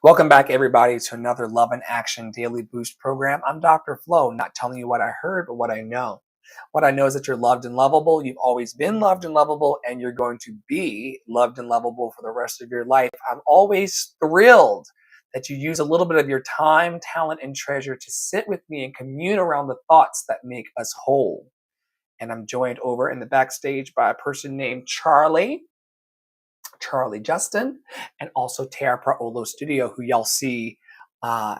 Welcome back, everybody, to another Love and Action Daily Boost program. I'm Dr. Flo, not telling you what I heard, but what I know. What I know is that you're loved and lovable. You've always been loved and lovable, and you're going to be loved and lovable for the rest of your life. I'm always thrilled that you use a little bit of your time, talent, and treasure to sit with me and commune around the thoughts that make us whole. And I'm joined over in the backstage by a person named Charlie Justin, and also Tara Praolo Studio, who y'all see uh,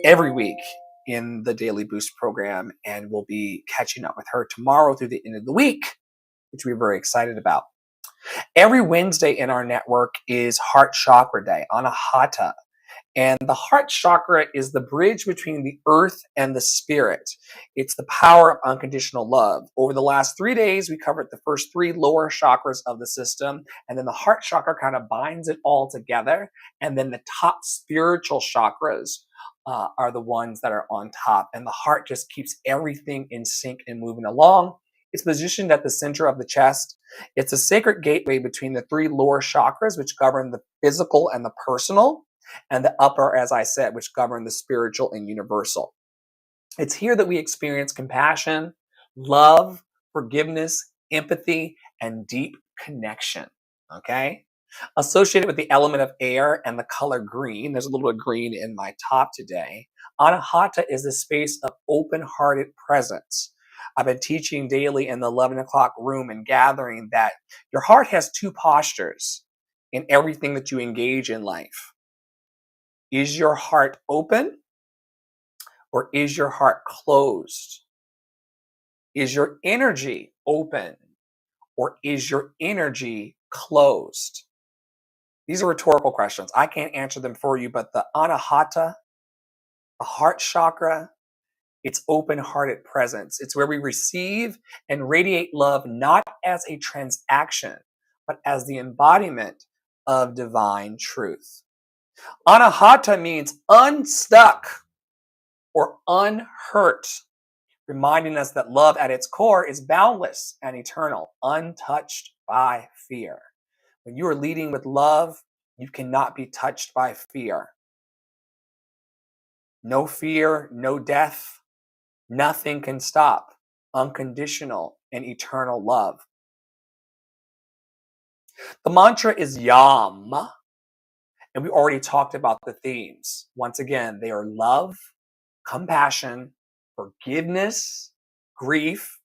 every week in the Daily Boost program. And we'll be catching up with her tomorrow through the end of the week, which we're very excited about. Every Wednesday in our network is Heart Chakra Day, Anahata. And the heart chakra is the bridge between the earth and the spirit. It's the power of unconditional love. Over the last 3 days, we covered the first three lower chakras of the system. And then the heart chakra kind of binds it all together. And then the top spiritual chakras are the ones that are on top. And the heart just keeps everything in sync and moving along. It's positioned at the center of the chest. It's a sacred gateway between the three lower chakras, which govern the physical and the personal, and the upper, as I said, which govern the spiritual and universal. It's here that we experience compassion, love, forgiveness, empathy, and deep connection. Okay? Associated with the element of air and the color green, there's a little bit of green in my top today. Anahata is a space of open-hearted presence. I've been teaching daily in the 11 o'clock room and gathering that your heart has two postures in everything that you engage in life. Is your heart open or is your heart closed? Is your energy open or is your energy closed? These are rhetorical questions. I can't answer them for you, but the Anahata, the heart chakra, it's open-hearted presence. It's where we receive and radiate love not as a transaction, but as the embodiment of divine truth. Anahata means unstuck or unhurt, reminding us that love at its core is boundless and eternal, untouched by fear. When you are leading with love, you cannot be touched by fear. No fear, no death, nothing can stop unconditional and eternal love. The mantra is YAM, and we already talked about the themes. Once again, they are love, compassion, forgiveness, grief,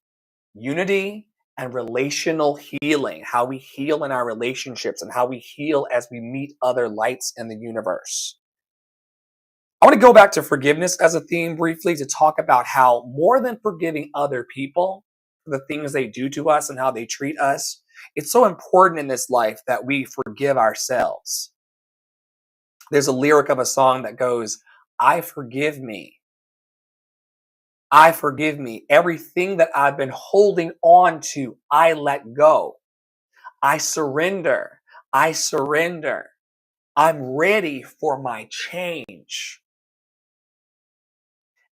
unity, and relational healing, how we heal in our relationships and how we heal as we meet other lights in the universe. I want to go back to forgiveness as a theme briefly to talk about how more than forgiving other people for the things they do to us and how they treat us, it's so important in this life that we forgive ourselves. There's a lyric of a song that goes, I forgive me. I forgive me. Everything that I've been holding on to, I let go. I surrender. I surrender. I'm ready for my change.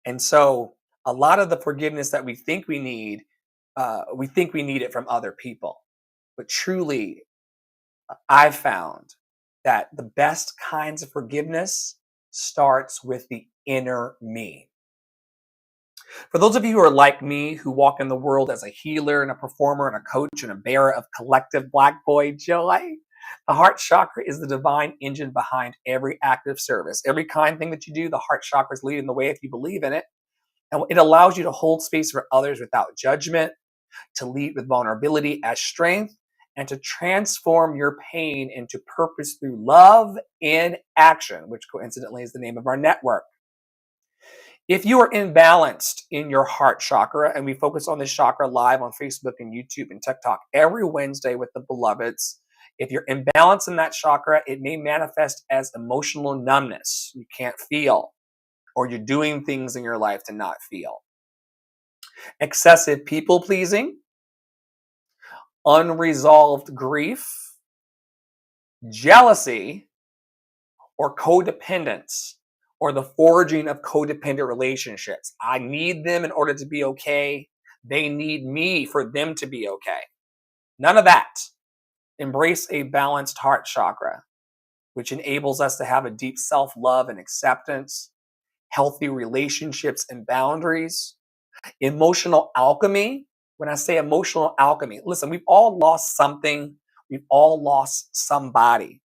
And so a lot of the forgiveness that we think we need it from other people. But truly, I've found that the best kinds of forgiveness starts with the inner me. For those of you who are like me, who walk in the world as a healer and a performer and a coach and a bearer of collective Black boy joy, the heart chakra is the divine engine behind every act of service. Every kind thing that you do, the heart chakra is leading the way if you believe in it. And it allows you to hold space for others without judgment, to lead with vulnerability as strength, and to transform your pain into purpose through love in action, which coincidentally is the name of our network. If you are imbalanced in your heart chakra, and we focus on this chakra live on Facebook and YouTube and TikTok every Wednesday with the beloveds, if you're imbalanced in that chakra, it may manifest as emotional numbness. You can't feel, or you're doing things in your life to not feel. Excessive people pleasing, unresolved grief, jealousy, or codependence, or the forging of codependent relationships. I need them in order to be okay. They need me for them to be okay. None of that. Embrace a balanced heart chakra. which enables us to have a deep self-love and acceptance, healthy relationships and boundaries, emotional alchemy. When I say emotional alchemy, listen, we've all lost something. We've all lost somebody.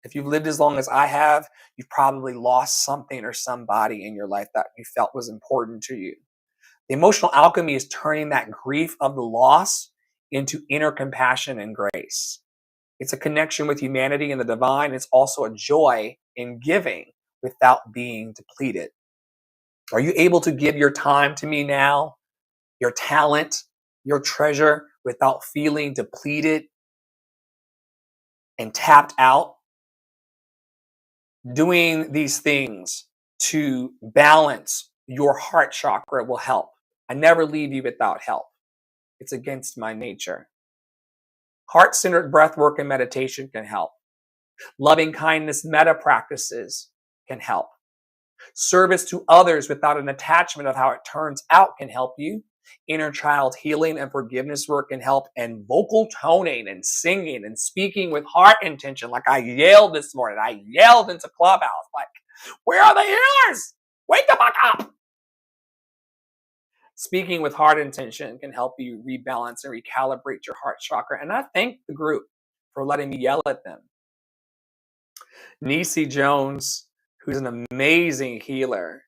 If you've lived as long as I have, you've probably lost something or somebody in your life that you felt was important to you. The emotional alchemy is turning that grief of the loss into inner compassion and grace. It's a connection with humanity and the divine. It's also a joy in giving without being depleted. Are you able to give your time to me now, your talent, your treasure, without feeling depleted and tapped out? Doing these things to balance your heart chakra will help. I never leave you without help. It's against my nature. Heart-centered breath work and meditation can help. Loving kindness metta practices can help. Service to others without an attachment of how it turns out can help you. Inner child healing and forgiveness work can help. And vocal toning and singing and speaking with heart intention. Like I yelled this morning. I yelled into Clubhouse. Like, where are the healers? Wake the fuck up. Speaking with heart intention can help you rebalance and recalibrate your heart chakra. And I thank the group for letting me yell at them. Nisi Jones, who's an amazing healer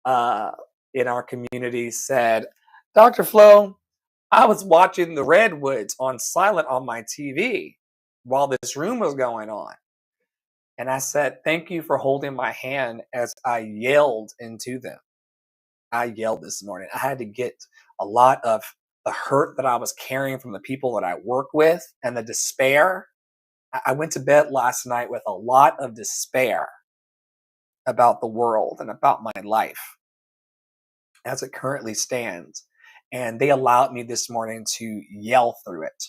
in our community, said, Dr. Flo, I was watching the Redwoods on silent on my TV while this room was going on. And I said, thank you for holding my hand as I yelled into them. I yelled this morning. I had to get a lot of the hurt that I was carrying from the people that I work with and the despair. I went to bed last night with a lot of despair about the world and about my life as it currently stands. And they allowed me this morning to yell through it.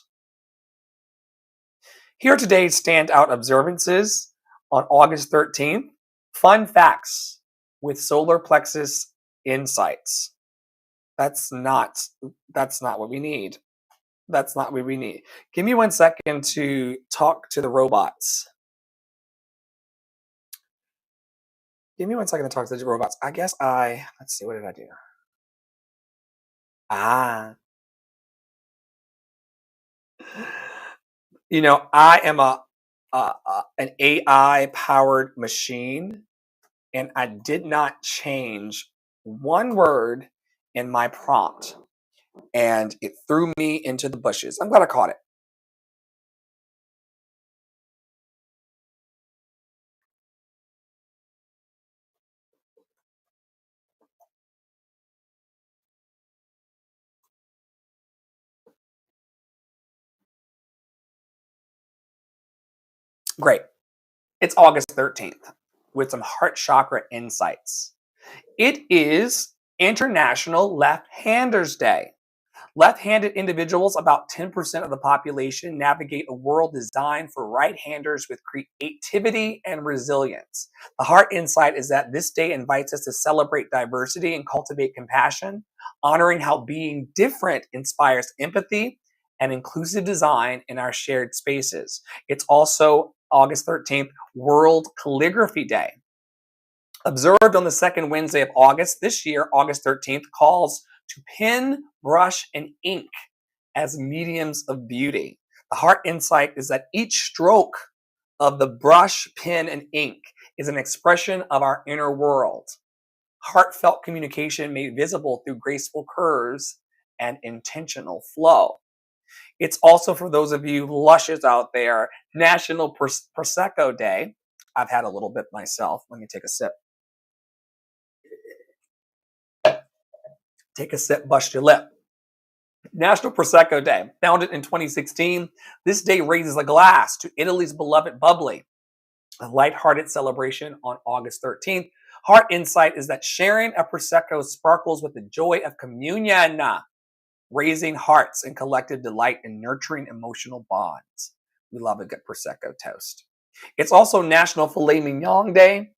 Here are today's standout observances on August 13th. Fun facts with solar plexus insights. That's not what we need. That's not what we need. Give me 1 second to talk to the robots. Give me 1 second to talk to the robots. I guess let's see, what did I do? You know, I am an AI powered machine, and I did not change one word in my prompt, and it threw me into the bushes. I'm glad I caught it. Great. It's August 13th with some heart chakra insights. It is International Left-Handers Day. Left-handed individuals, about 10% of the population, navigate a world designed for right-handers with creativity and resilience. The heart insight is that this day invites us to celebrate diversity and cultivate compassion, honoring how being different inspires empathy and inclusive design in our shared spaces. It's also August 13th, World Calligraphy Day. Observed on the second Wednesday of August, this year, August 13th, calls to pen, brush, and ink as mediums of beauty. The heart insight is that each stroke of the brush, pen, and ink is an expression of our inner world. Heartfelt communication made visible through graceful curves and intentional flow. It's also, for those of you lushes out there, National Prosecco Day. I've had a little bit myself. Let me take a sip. Take a sip, bust your lip. National Prosecco Day, founded in 2016. This day raises a glass to Italy's beloved bubbly, a lighthearted celebration on August 13th. Heart insight is that sharing a Prosecco sparkles with the joy of communion, raising hearts and collective delight and nurturing emotional bonds. We love a good Prosecco toast. It's also National Filet Mignon Day.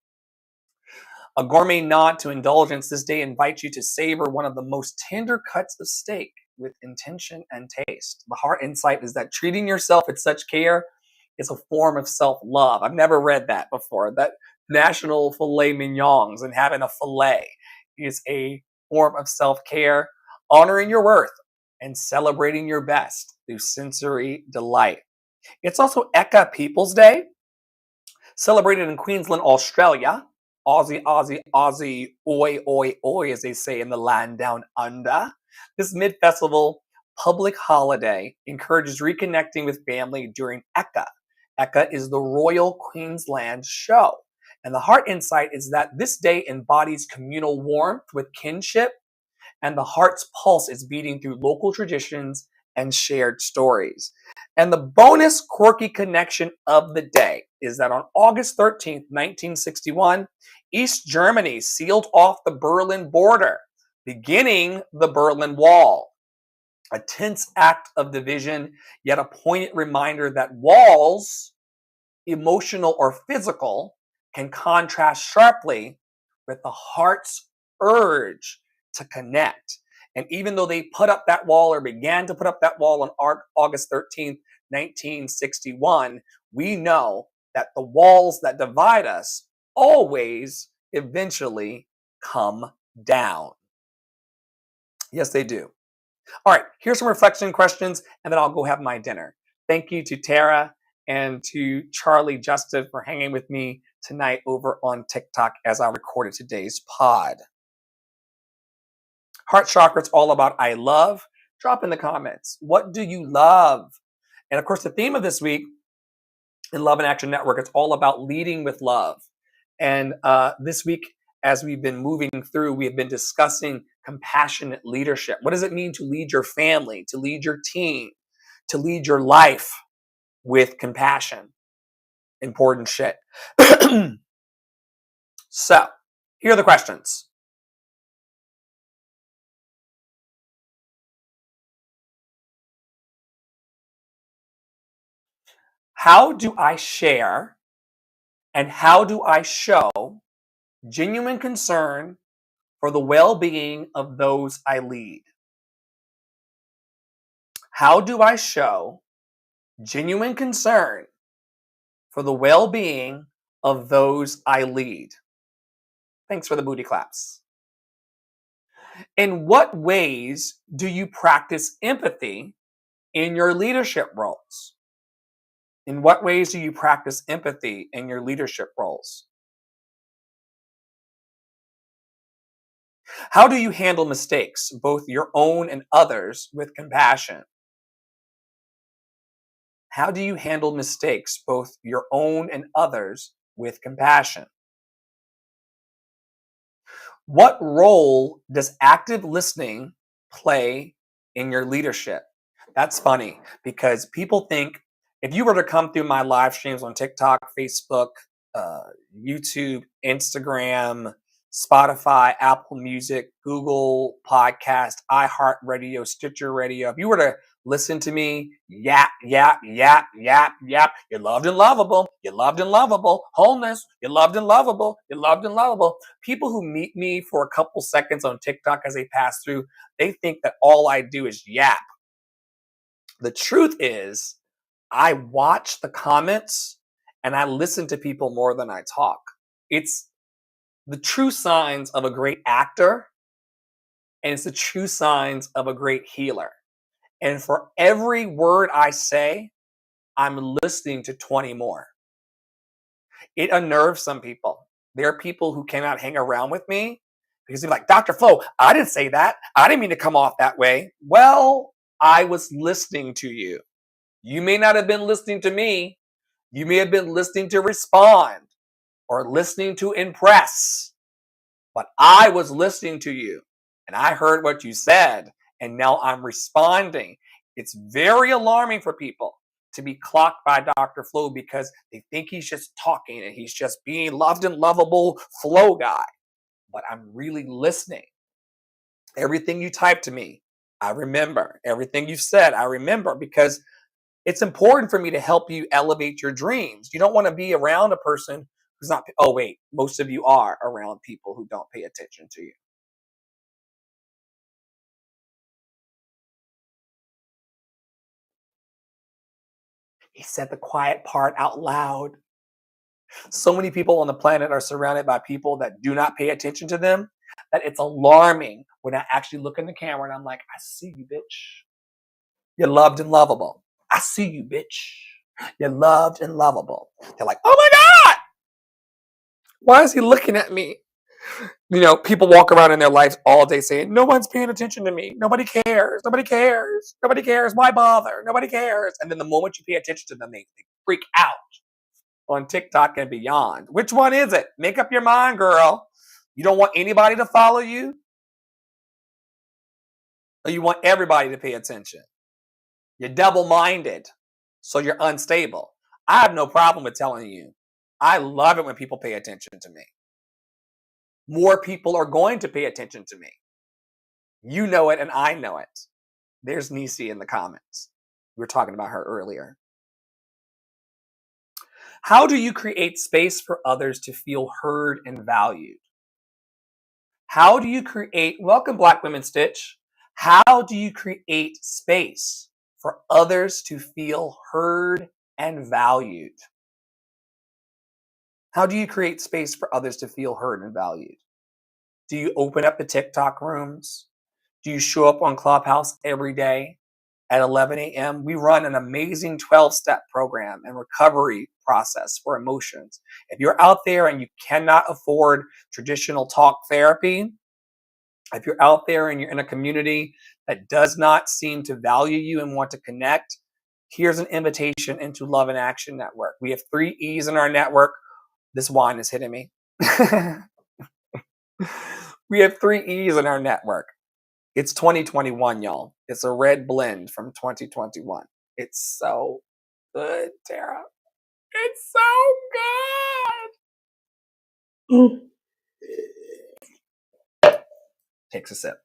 A gourmet nod to indulgence, this day invites you to savor one of the most tender cuts of steak with intention and taste. The heart insight is that treating yourself with such care is a form of self-love. I've never read that before. That National Filet Mignons and having a filet is a form of self-care, honoring your worth and celebrating your best through sensory delight. It's also Eka People's Day, celebrated in Queensland, Australia. Aussie, Aussie, Aussie, oi, oi, oi, as they say in the land down under. This mid festival public holiday encourages reconnecting with family during Eka. Eka is the Royal Queensland Show. And the heart insight is that this day embodies communal warmth with kinship, and the heart's pulse is beating through local traditions and shared stories. And the bonus quirky connection of the day is that on August 13th, 1961, East Germany sealed off the Berlin border, beginning the Berlin Wall. A tense act of division, yet a poignant reminder that walls, emotional or physical, can contrast sharply with the heart's urge to connect. And even though they put up that wall or began to put up that wall on August 13th, 1961, we know that the walls that divide us always eventually come down. Yes, they do. All right, here's some reflection questions, and then I'll go have my dinner. Thank you to Tara and to Charlie Justin for hanging with me tonight over on TikTok as I recorded today's pod. Heart chakra, it's all about I love. Drop in the comments. What do you love? And of course, the theme of this week in Love in Action Network, it's all about leading with love. And this week, as we've been moving through, we have been discussing compassionate leadership. What does it mean to lead your family, to lead your team, to lead your life with compassion? Important shit. So, here are the questions. How do I share and how do I show genuine concern for the well-being of those I lead? How do I show genuine concern for the well-being of those I lead? Thanks for the booty claps. In what ways do you practice empathy in your leadership roles? In what ways do you practice empathy in your leadership roles? How do you handle mistakes, both your own and others, with compassion? How do you handle mistakes, both your own and others, with compassion? What role does active listening play in your leadership? That's funny because people think if you were to come through my live streams on TikTok, Facebook, uh, YouTube, Instagram, Spotify, Apple Music, Google Podcast, iHeartRadio, Stitcher Radio, if you were to listen to me yap, yap, yap, yap, yap, you're loved and lovable, you're loved and lovable, wholeness, you're loved and lovable, you're loved and lovable. People who meet me for a couple seconds on TikTok as they pass through, they think that all I do is yap. The truth is, I watch the comments and I listen to people more than I talk. It's the true signs of a great actor, and it's the true signs of a great healer. And for every word I say, I'm listening to 20 more. It unnerves some people. There are people who cannot hang around with me because they're like, Dr. Flo, I didn't say that. I didn't mean to come off that way. Well, I was listening to you. You may not have been listening to me. You may have been listening to respond or listening to impress. But I was listening to you and I heard what you said and now I'm responding. It's very alarming for people to be clocked by Dr. Flo because they think he's just talking and he's just being loved and lovable Flo guy. But I'm really listening. Everything you typed to me, I remember. Everything you said, I remember because it's important for me to help you elevate your dreams. You don't want to be around a person who's not, oh, wait, most of you are around people who don't pay attention to you. He said the quiet part out loud. So many people on the planet are surrounded by people that do not pay attention to them that it's alarming when I actually look in the camera and I'm like, I see you, bitch. You're loved and lovable. I see you, bitch. You're loved and lovable. They're like, oh my God, why is he looking at me? You know, people walk around in their lives all day saying, no one's paying attention to me. Nobody cares. Nobody cares. Nobody cares. Why bother? Nobody cares. And then the moment you pay attention to them, they freak out on TikTok and beyond. Which one is it? Make up your mind, girl. You don't want anybody to follow you? Or you want everybody to pay attention? You're double-minded, so you're unstable. I have no problem with telling you. I love it when people pay attention to me. More people are going to pay attention to me. You know it and I know it. There's Nisi in the comments. We were talking about her earlier. How do you create space for others to feel heard and valued? How do you create, welcome Black Women Stitch. How do you create space for others to feel heard and valued? How do you create space for others to feel heard and valued? Do you open up the TikTok rooms? Do you show up on Clubhouse every day at 11 a.m.? We run an amazing 12-step program and recovery process for emotions. If you're out there and you cannot afford traditional talk therapy, if you're out there and you're in a community that does not seem to value you and want to connect, here's an invitation into Love in Action Network. We have 3 E's in our network. This wine is hitting me. We have 3 E's in our network. It's 2021, y'all. It's a red blend from 2021. It's so good, Tara. It's so good. Takes a sip.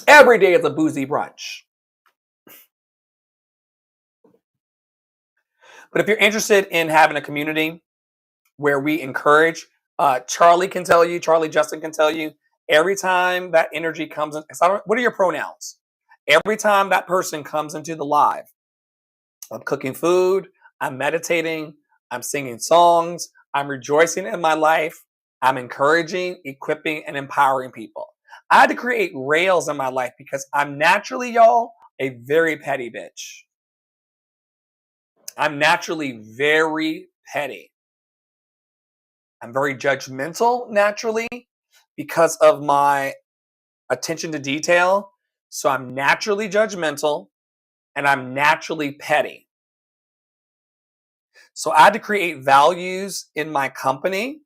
Every day is a boozy brunch. But if you're interested in having a community where we encourage, Charlie Justin can tell you, every time that energy comes in, what are your pronouns? Every time that person comes into the live, I'm cooking food, I'm meditating, I'm singing songs, I'm rejoicing in my life, I'm encouraging, equipping, and empowering people. I had to create rails in my life because I'm naturally, y'all, a very petty bitch. I'm naturally very petty. I'm very judgmental naturally because of my attention to detail. So I'm naturally judgmental and I'm naturally petty. So I had to create values in my company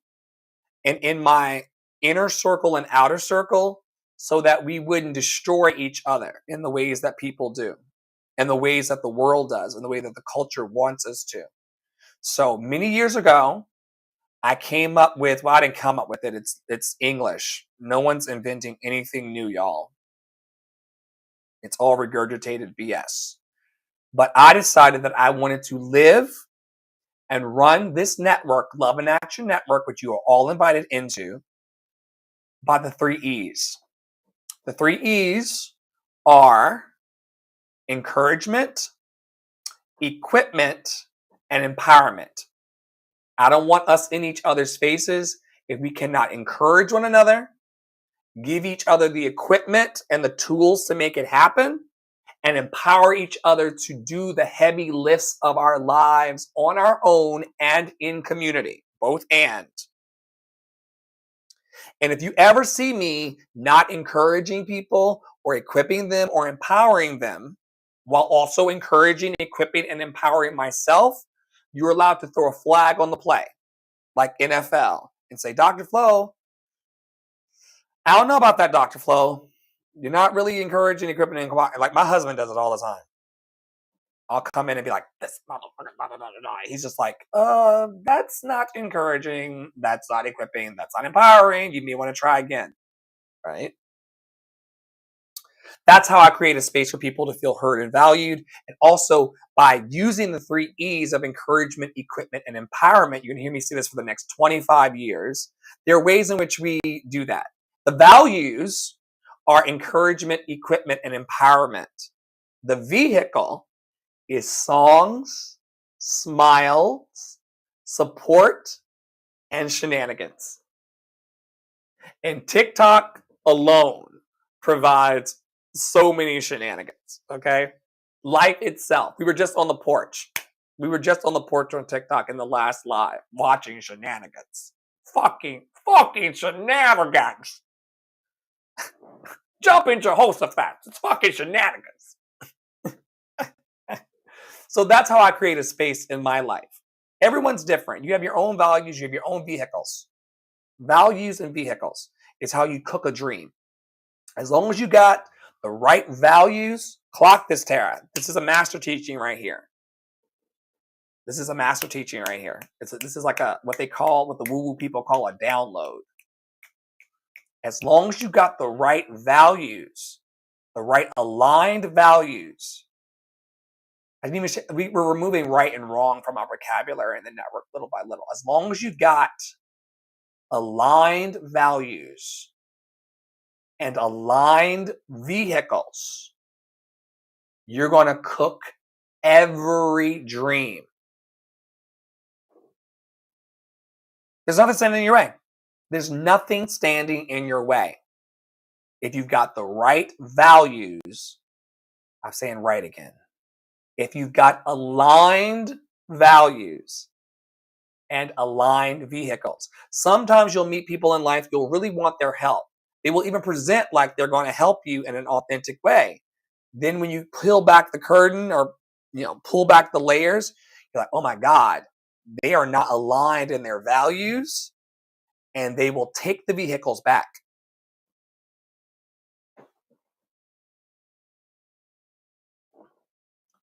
and in my inner circle and outer circle so that we wouldn't destroy each other in the ways that people do, and the ways that the world does, and the way that the culture wants us to. So many years ago, I came up with, well, I didn't come up with it. It's English. No one's inventing anything new, y'all. It's all regurgitated BS. But I decided that I wanted to live and run this network, Love in Action Network, which you are all invited into, by the 3 E's. The 3 E's are encouragement, equipment, and empowerment. I don't want us in each other's faces if we cannot encourage one another, give each other the equipment and the tools to make it happen, and empower each other to do the heavy lifts of our lives on our own and in community, both and. And if you ever see me not encouraging people or equipping them or empowering them, while also encouraging, equipping, and empowering myself, you're allowed to throw a flag on the play, like NFL, and say, Dr. Flo, I don't know about that, Dr. Flo. You're not really encouraging, equipping, and like my husband does it all the time. I'll come in and be like, this motherfucker, blah, blah, blah, blah. He's just like, that's not encouraging. That's not equipping. That's not empowering. You may want to try again, right? That's how I create a space for people to feel heard and valued. And also by using the 3 E's of encouragement, equipment, and empowerment, you're going to hear me say this for the next 25 years. There are ways in which we do that. The values are encouragement, equipment, and empowerment. The vehicle is songs, smiles, support, and shenanigans. And TikTok alone provides so many shenanigans, okay? Life itself. We were just on the porch. We were just on the porch on TikTok in the last live watching shenanigans. Fucking shenanigans. Jumping Jehoshaphat. It's fucking shenanigans. So that's how I create a space in my life. Everyone's different. You have your own values, you have your own vehicles. Values and vehicles is how you cook a dream. As long as you got the right values, clock this, Tara. This is a master teaching right here. This is a master teaching right here. This is like what the woo-woo people call a download. As long as you got the right values, the right aligned values. I didn't even say, we're removing right and wrong from our vocabulary in the network little by little. As long as you got aligned values and aligned vehicles, you're going to cook every dream. There's nothing standing in your way. There's nothing standing in your way. If you've got the right values, I'm saying right again. If you've got aligned values and aligned vehicles, sometimes you'll meet people in life, you'll really want their help. They will even present like they're going to help you in an authentic way. Then when you peel back the curtain or pull back the layers, you're like, oh my God, they are not aligned in their values, and they will take the vehicles back.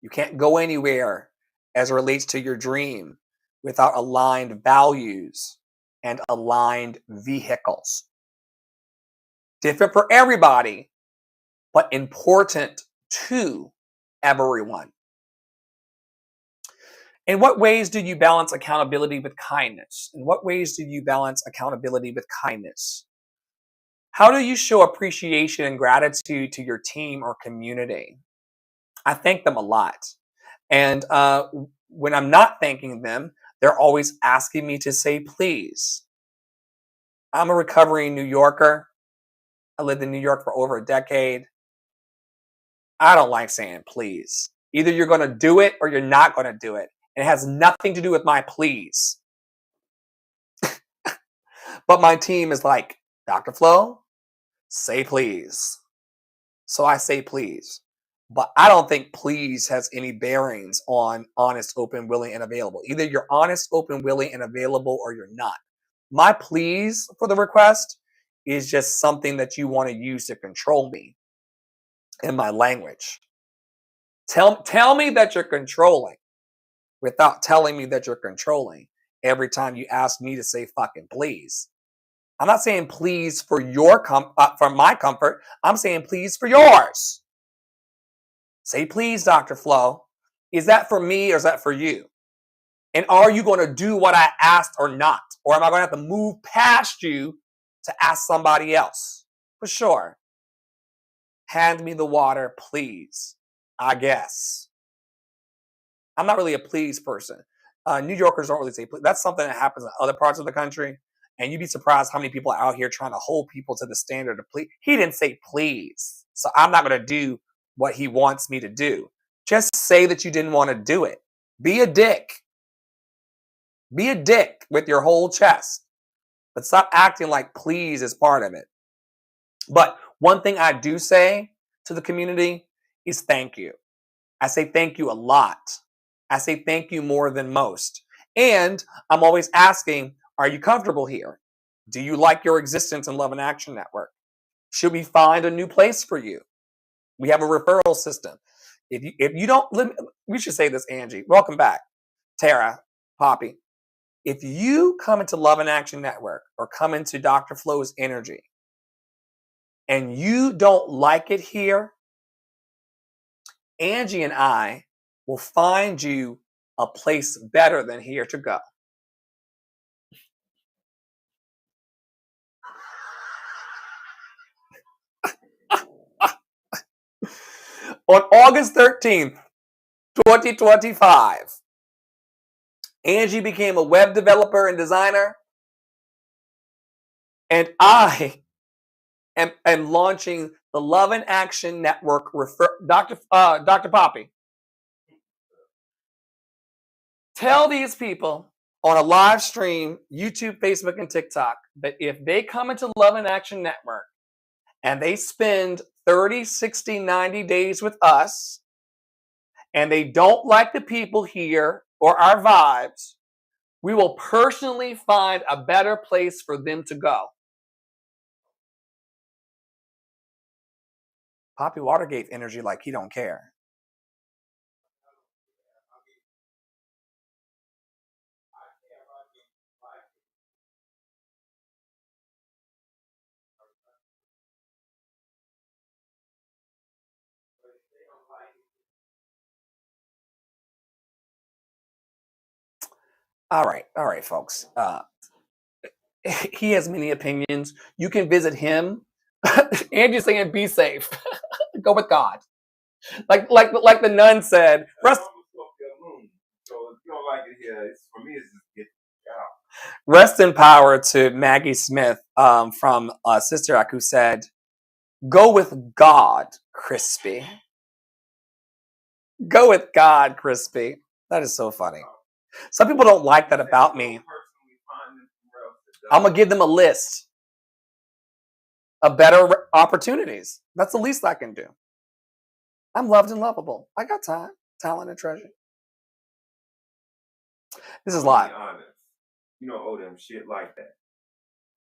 You can't go anywhere as it relates to your dream without aligned values and aligned vehicles. Different for everybody, but important to everyone. In what ways do you balance accountability with kindness? In what ways do you balance accountability with kindness? How do you show appreciation and gratitude to your team or community? I thank them a lot. And when I'm not thanking them, they're always asking me to say please. I'm a recovering New Yorker. I lived in New York for over a decade. I don't like saying please. Either you're going to do it or you're not going to do it. It has nothing to do with my please. But my team is like, Dr. Flo, say please. So I say please. But I don't think please has any bearings on honest, open, willing, and available. Either you're honest, open, willing, and available, or you're not. My please for the request is just something that you want to use to control me in my language. Tell me that you're controlling without telling me that you're controlling every time you ask me to say fucking please. I'm not saying please for for my comfort. I'm saying please for yours. Say please, Dr. Flo. Is that for me or is that for you? And are you going to do what I asked or not? Or am I going to have to move past you to ask somebody else? For sure. Hand me the water, please. I guess. I'm not really a please person. New Yorkers don't really say please. That's something that happens in other parts of the country. And you'd be surprised how many people are out here trying to hold people to the standard of please. He didn't say please. So I'm not going to do what he wants me to do. Just say that you didn't want to do it. Be a dick. Be a dick with your whole chest. But stop acting like please is part of it. But one thing I do say to the community is thank you. I say thank you a lot. I say thank you more than most. And I'm always asking, are you comfortable here? Do you like your existence in Love and Action Network? Should we find a new place for you? We have a referral system. If you don't, we should say this, Angie. Welcome back. Tara, Poppy. If you come into Love and Action Network or come into Dr. Flo's energy and you don't like it here, Angie and I will find you a place better than here to go. On August 13th, 2025, Angie became a web developer and designer, and I am launching the Love and Action Network. Dr. Poppy, tell these people on a live stream, YouTube, Facebook, and TikTok, that if they come into Love and Action Network and they spend 30, 60, 90 days with us, and they don't like the people here or our vibes, we will personally find a better place for them to go. Poppy Watergate energy like he don't care. All right, folks. He has many opinions. You can visit him. Angie's saying, "Be safe. Go with God." Like the nun said. Rest. So if you don't like it here, for me, it's just get out. Rest in power to Maggie Smith from Sister Act, who said, "Go with God, Crispy. Go with God, Crispy." That is so funny. Some people don't like that about me. I'm going to give them a list of better opportunities. That's the least I can do. I'm loved and lovable. I got time, talent, and treasure. This is live. You don't owe them shit like that.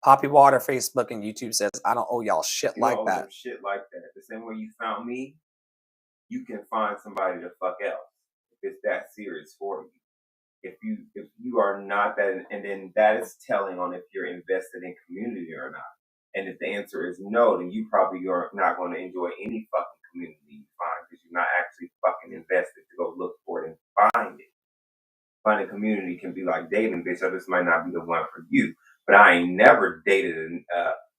Poppy Water, Facebook, and YouTube says, I don't owe y'all shit like that. You don't owe them shit like that. The same way you found me, you can find somebody to fuck else if it's that serious for you. If you are not that, and then that is telling on if you're invested in community or not. And if the answer is no, then you probably are not going to enjoy any fucking community you find because you're not actually fucking invested to go look for it and find it. Finding community can be like dating, bitch. So this might not be the one for you. But I ain't never dated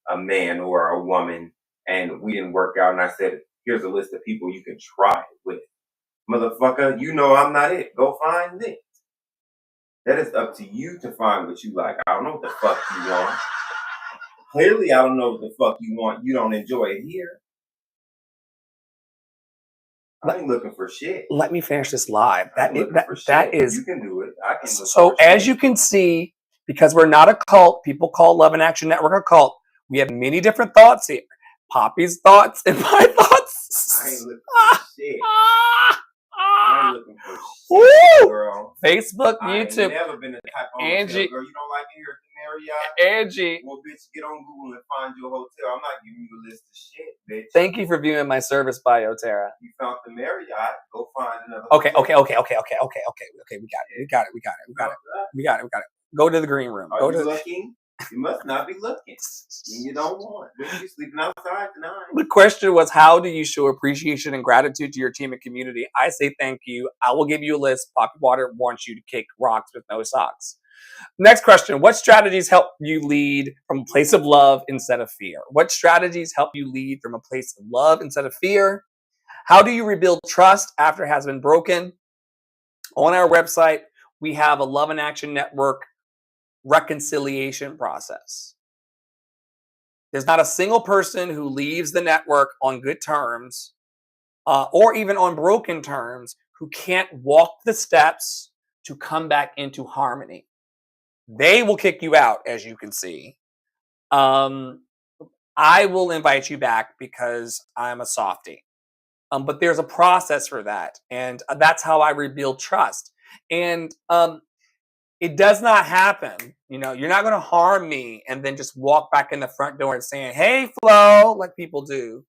a man or a woman and we didn't work out. And I said, here's a list of people you can try it with. Motherfucker, you know I'm not it. Go find it. That is up to you to find what you like. I don't know what the fuck you want. Clearly, I don't know what the fuck you want. You don't enjoy it here. I ain't looking for shit. Let me finish this live. That is. You can do it. I can. So as you can see, because we're not a cult, people call Love and Action Network a cult. We have many different thoughts here. Poppy's thoughts and my thoughts. I ain't looking for shit. I ain't looking for shit, girl. Facebook, YouTube. I ain't never been the type of Angie. Girl, you don't like it here at the Marriott? Angie. Well, bitch, get on Google and find you a hotel. I'm not giving you a list of shit, bitch. Thank you for viewing my service bio, Tara. You found the Marriott. Go find another hotel. Okay. We got it. Go to the green room. Are you looking? You must not be looking. You don't want. You're sleeping outside tonight. The question was, how do you show appreciation and gratitude to your team and community? I say thank you. I will give you a list. Poppy Water wants you to kick rocks with no socks. Next question. What strategies help you lead from a place of love instead of fear? What strategies help you lead from a place of love instead of fear? How do you rebuild trust after it has been broken? On our website, we have a Love and Action Network reconciliation process. There's not a single person who leaves the network on good terms or even on broken terms who can't walk the steps to come back into harmony. They will kick you out, as you can see. I will invite you back because I'm a softie. But there's a process for that. And that's how I rebuild trust. And it does not happen. You know, you're not going to harm me and then just walk back in the front door and saying, hey, Flo, like people do.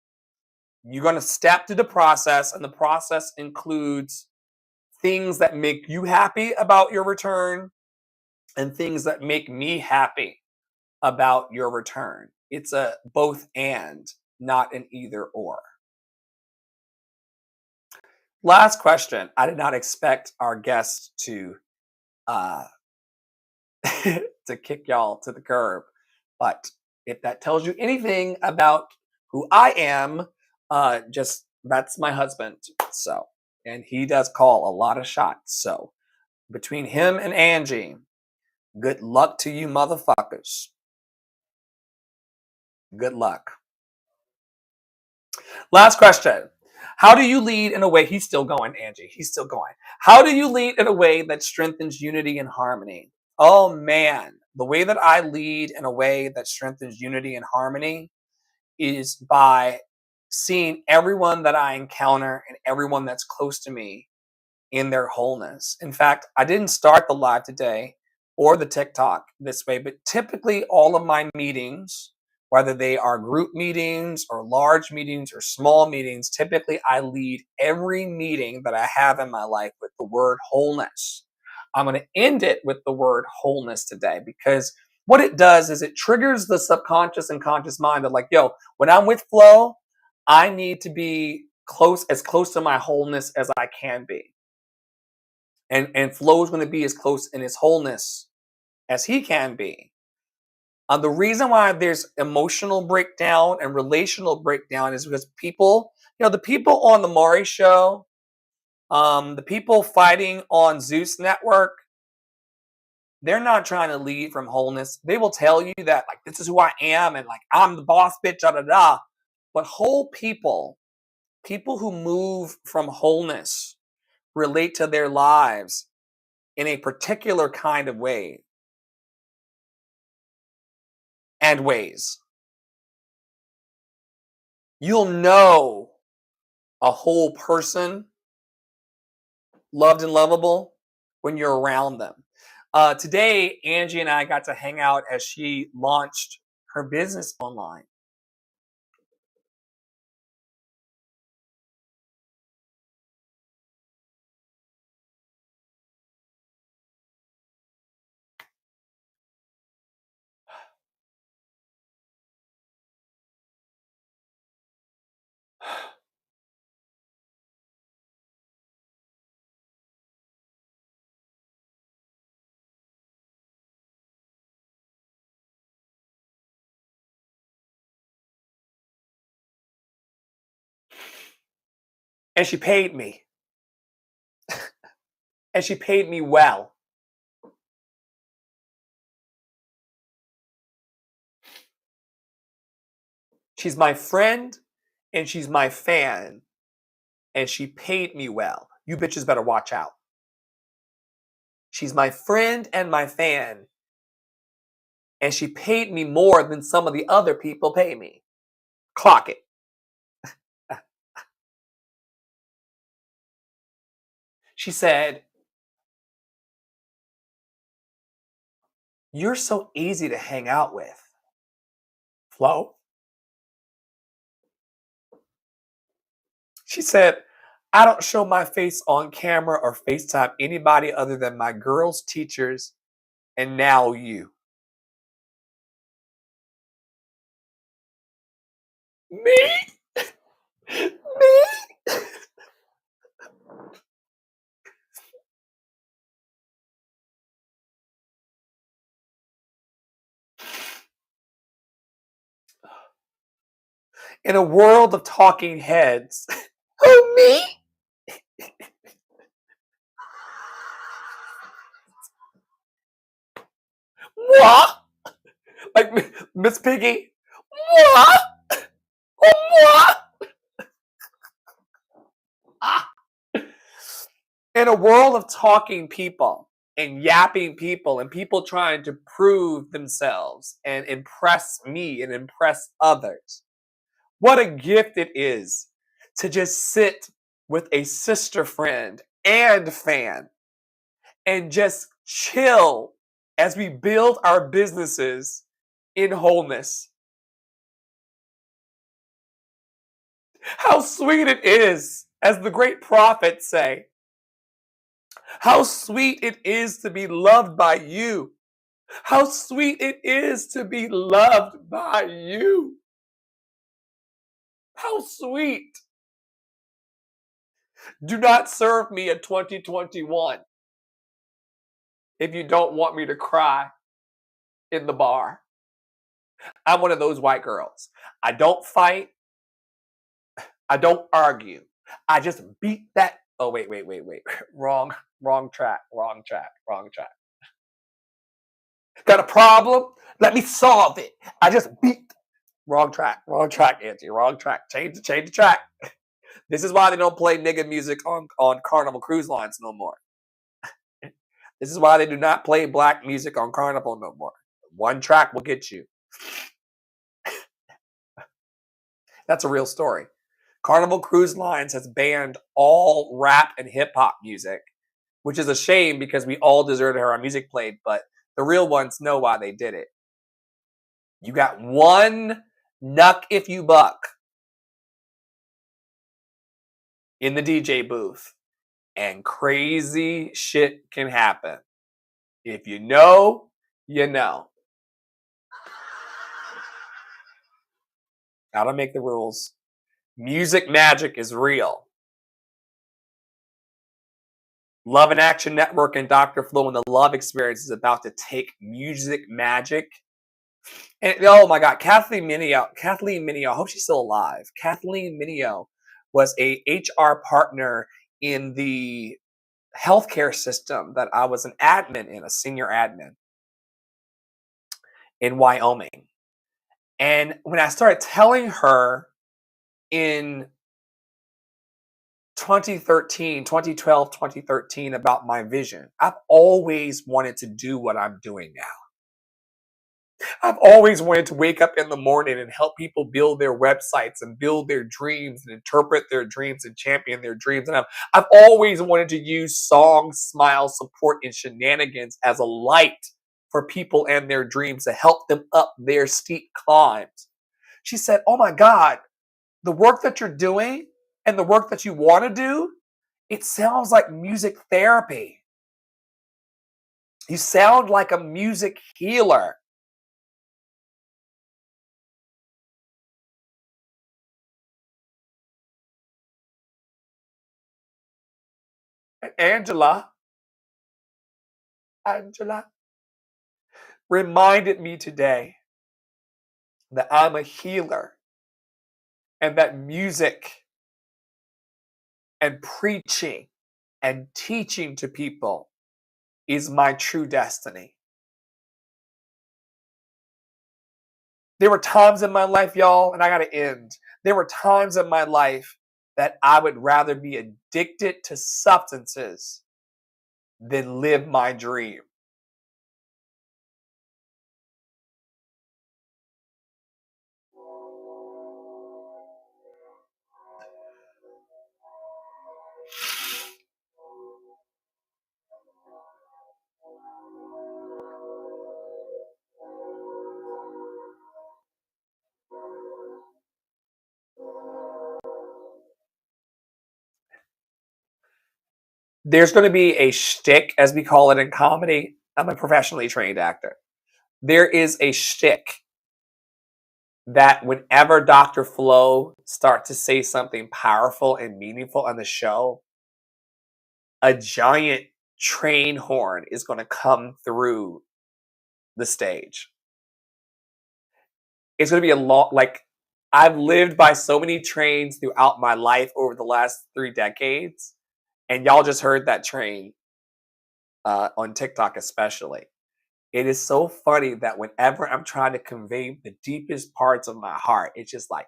You're going to step through the process, and the process includes things that make you happy about your return and things that make me happy about your return. It's a both and, not an either or. Last question. I did not expect our guests to to kick y'all to the curb. But if that tells you anything about who I am, just That's my husband. So, and he does call a lot of shots. So, between him and Angie, good luck to you motherfuckers. Good luck. Last question. How do you lead in a way? He's still going, Angie. He's still going. How do you lead in a way that strengthens unity and harmony? Oh man, the way that I lead in a way that strengthens unity and harmony is by seeing everyone that I encounter and everyone that's close to me in their wholeness. In fact, I didn't start the live today or the TikTok this way, but typically all of my meetings, whether they are group meetings or large meetings or small meetings, typically I lead every meeting that I have in my life with the word wholeness. I'm going to end it with the word wholeness today because what it does is it triggers the subconscious and conscious mind that, like, yo, when I'm with flow, I need to be close to my wholeness as I can be. And Flo is going to be as close in his wholeness as he can be. The reason why there's emotional breakdown and relational breakdown is because people, the people on the Maury show, the people fighting on Zeus Network, they're not trying to lead from wholeness. They will tell you that, like, this is who I am and, like, I'm the boss bitch, da da da. But whole people who move from wholeness, relate to their lives in a particular kind of way and ways. You'll know a whole person, loved and lovable, when you're around them. Today, Angie and I got to hang out as she launched her business online. And she paid me. And she paid me well. She's my friend and she's my fan. And she paid me well. You bitches better watch out. She's my friend and my fan. And she paid me more than some of the other people pay me. Clock it. She said, "You're so easy to hang out with, Flo." She said, "I don't show my face on camera or FaceTime anybody other than my girls' teachers and now you." Me? Me? In a world of talking heads. Who, me? What? Like Miss Piggy? What? What? Ah. In a world of talking people and yapping people and people trying to prove themselves and impress me and impress others, what a gift it is to just sit with a sister friend and fan and just chill as we build our businesses in wholeness. How sweet it is, as the great prophets say. How sweet it is to be loved by you. How sweet it is to be loved by you. How sweet. Do not serve me in 2021 if you don't want me to cry in the bar. I'm one of those white girls. I don't fight. I don't argue. I just beat that. Oh, wait, wait, wait, wait. Wrong track, wrong track, wrong track. Got a problem? Let me solve it. I just beat. Wrong track, Angie, wrong track. Change the track. This is why they don't play nigga music on Carnival Cruise Lines no more. This is why they do not play black music on Carnival no more. One track will get you. That's a real story. Carnival Cruise Lines has banned all rap and hip hop music, which is a shame because we all deserve to hear our music played, but the real ones know why they did it. You got one nuck if you buck in the DJ booth, and crazy shit can happen. If you know, you know. Gotta make the rules. Music magic is real. Love and Action Network and Dr. Flo and the Love Experience is about to take music magic. And oh my God, Kathleen Mineo, I hope she's still alive. Kathleen Mineo was a HR partner in the healthcare system that I was an admin in, a senior admin in Wyoming. And when I started telling her in 2012, 2013 about my vision, I've always wanted to do what I'm doing now. I've always wanted to wake up in the morning and help people build their websites and build their dreams and interpret their dreams and champion their dreams. And I've always wanted to use song, smile, support, and shenanigans as a light for people and their dreams to help them up their steep climbs. She said, oh my God, the work that you're doing and the work that you want to do, it sounds like music therapy. You sound like a music healer. Angela reminded me today that I'm a healer and that music and preaching and teaching to people is my true destiny. There were times in my life, y'all, and I got to end. There were times in my life that I would rather be addicted to substances than live my dream. There's going to be a shtick, as we call it in comedy. I'm a professionally trained actor. There is a shtick that whenever Dr. Flo starts to say something powerful and meaningful on the show, a giant train horn is going to come through the stage. It's going to be a lot. Like, I've lived by so many trains throughout my life over the last 3 decades, and y'all just heard that train on TikTok especially. It is so funny that whenever I'm trying to convey the deepest parts of my heart, it's just like,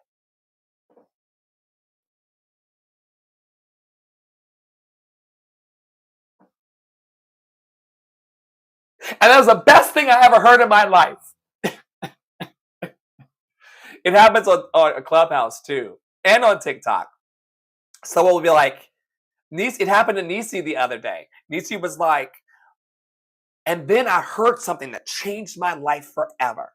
and that was the best thing I ever heard in my life. It happens on a Clubhouse too, and on TikTok. Someone will be like, it happened to Nisi the other day. Nisi was like, and then I heard something that changed my life forever.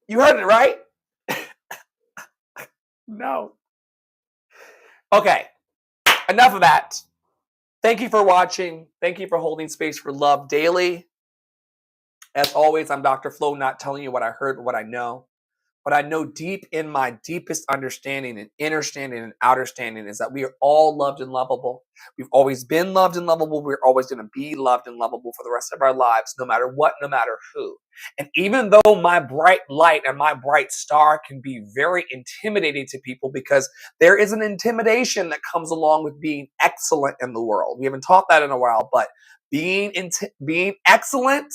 You heard it, right? No. Okay, enough of that. Thank you for watching. Thank you for holding space for love daily. As always, I'm Dr. Flo, not telling you what I heard, but what I know. But I know deep in my deepest understanding and inner standing and outer standing is that we are all loved and lovable. We've always been loved and lovable. We're always going to be loved and lovable for the rest of our lives, no matter what, no matter who. And even though my bright light and my bright star can be very intimidating to people, because there is an intimidation that comes along with being excellent in the world. We haven't taught that in a while, but being excellent,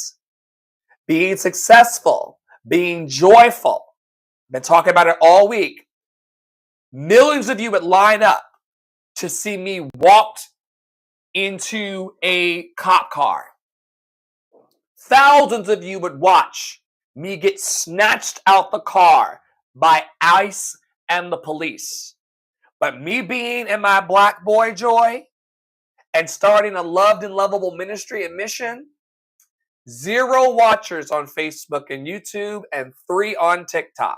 being successful, being joyful. Been talking about it all week. Millions of you would line up to see me walked into a cop car. Thousands of you would watch me get snatched out the car by ICE and the police. But me being in my black boy joy and starting a loved and lovable ministry and mission, 0 watchers on Facebook and YouTube and 3 on TikTok.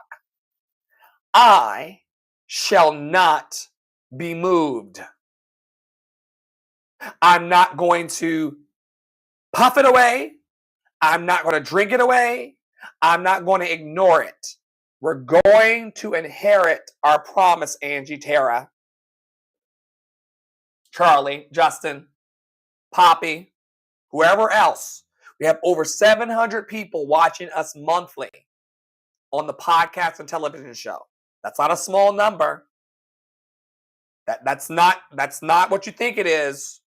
I shall not be moved. I'm not going to puff it away. I'm not going to drink it away. I'm not going to ignore it. We're going to inherit our promise, Angie, Tara, Charlie, Justin, Poppy, whoever else. We have over 700 people watching us monthly on the podcast and television show. That's not a small number. That's not what you think it is.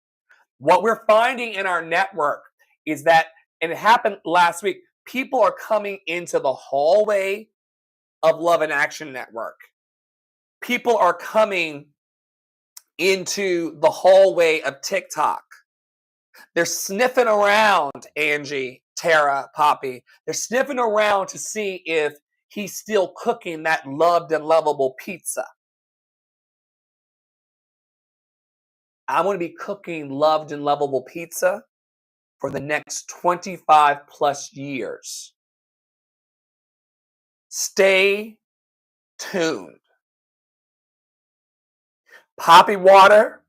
What we're finding in our network is that, and it happened last week, people are coming into the hallway of Love in Action Network. People are coming into the hallway of TikTok. They're sniffing around, Angie, Tara, Poppy. They're sniffing around to see if he's still cooking that loved and lovable pizza. I'm going to be cooking loved and lovable pizza for the next 25 plus years. Stay tuned. Poppy Water,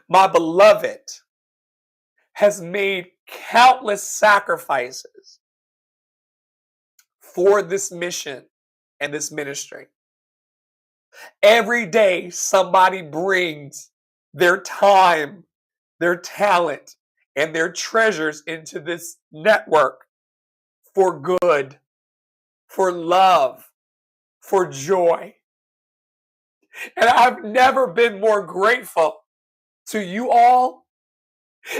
my beloved, has made countless sacrifices for this mission and this ministry. Every day, somebody brings their time, their talent, and their treasures into this network for good, for love, for joy. And I've never been more grateful to you all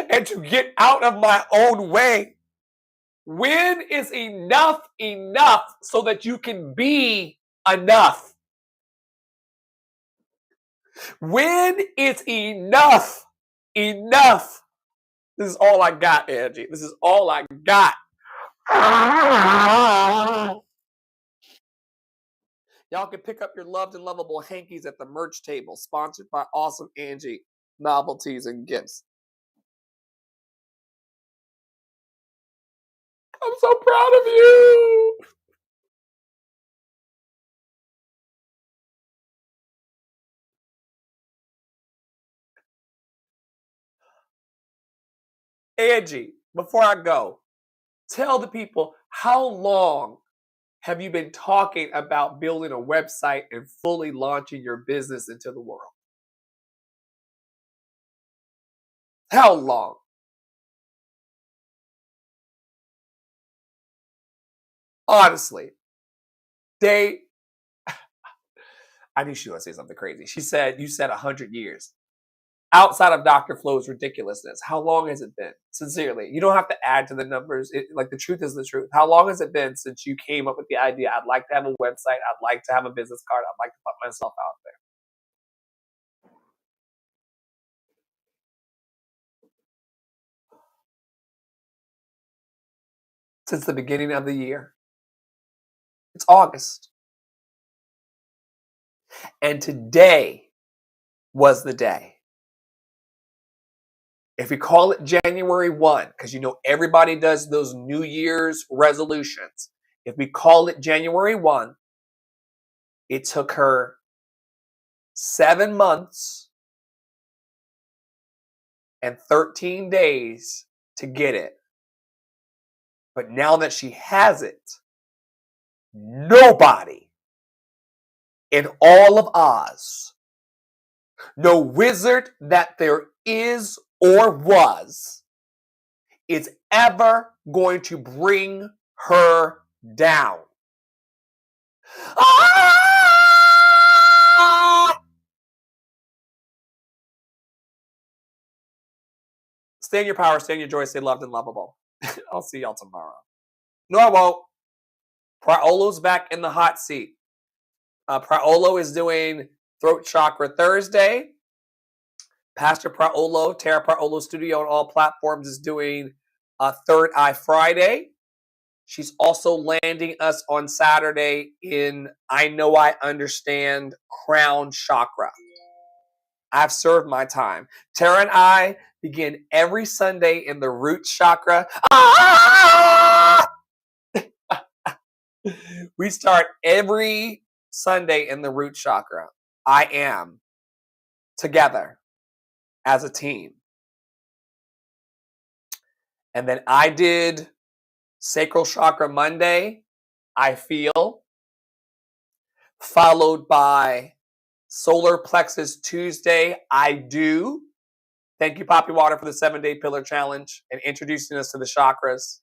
and to get out of my own way. When is enough enough so that you can be enough? When is enough enough? This is all I got, Angie. This is all I got. Y'all can pick up your loved and lovable hankies at the merch table, sponsored by Awesome Angie Novelties and Gifts. I'm so proud of you. Angie, before I go, tell the people, how long have you been talking about building a website and fully launching your business into the world? How long? Honestly, I knew she was going to say something crazy. She said, you said 100 years. Outside of Dr. Flo's ridiculousness, how long has it been? Sincerely, you don't have to add to the numbers. Like, the truth is the truth. How long has it been since you came up with the idea, I'd like to have a website, I'd like to have a business card, I'd like to put myself out there? Since the beginning of the year. It's August. And today was the day. If we call it January 1, because you know everybody does those New Year's resolutions. If we call it January 1, it took her 7 months and 13 days to get it. But now that she has it, nobody in all of Oz, no wizard that there is or was, is ever going to bring her down. Ah! Stay in your power, stay in your joy, stay loved and lovable. I'll see y'all tomorrow. No, I won't. Praolo's back in the hot seat. Praolo is doing Throat Chakra Thursday. Pastor Praolo, Tara Praolo Studio on all platforms, is doing Third Eye Friday. She's also landing us on Saturday in I Know I Understand Crown Chakra. I've served my time. Tara and I begin every Sunday in the root chakra. Ah! We start every Sunday in the root chakra. I am together as a team. And then I did Sacral Chakra Monday, I feel, followed by Solar Plexus Tuesday, I do. Thank you, Poppy Water, for the 7-day pillar challenge and introducing us to the chakras.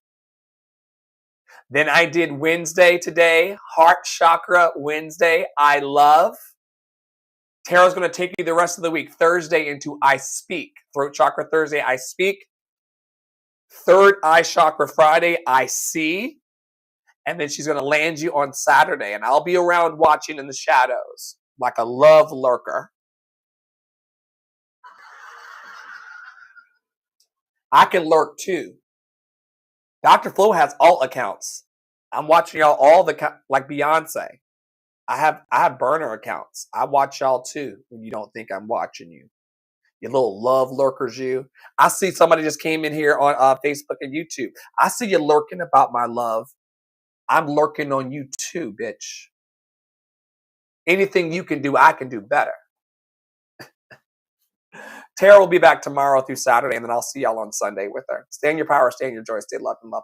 Then I did Wednesday today, Heart Chakra Wednesday, I love. Tara's going to take me the rest of the week, Thursday, into I Speak. Throat Chakra Thursday, I Speak. Third Eye Chakra Friday, I See. And then she's going to land you on Saturday. And I'll be around watching in the shadows like a love lurker. I can lurk too. Dr. Flo has alt accounts. I'm watching y'all all the like Beyonce. I have burner accounts. I watch y'all too when you don't think I'm watching you. You little love lurkers, you. I see somebody just came in here on Facebook and YouTube. I see you lurking about my love. I'm lurking on you too, bitch. Anything you can do, I can do better. Tara will be back tomorrow through Saturday, and then I'll see y'all on Sunday with her. Stay in your power, stay in your joy, stay loved and lovable.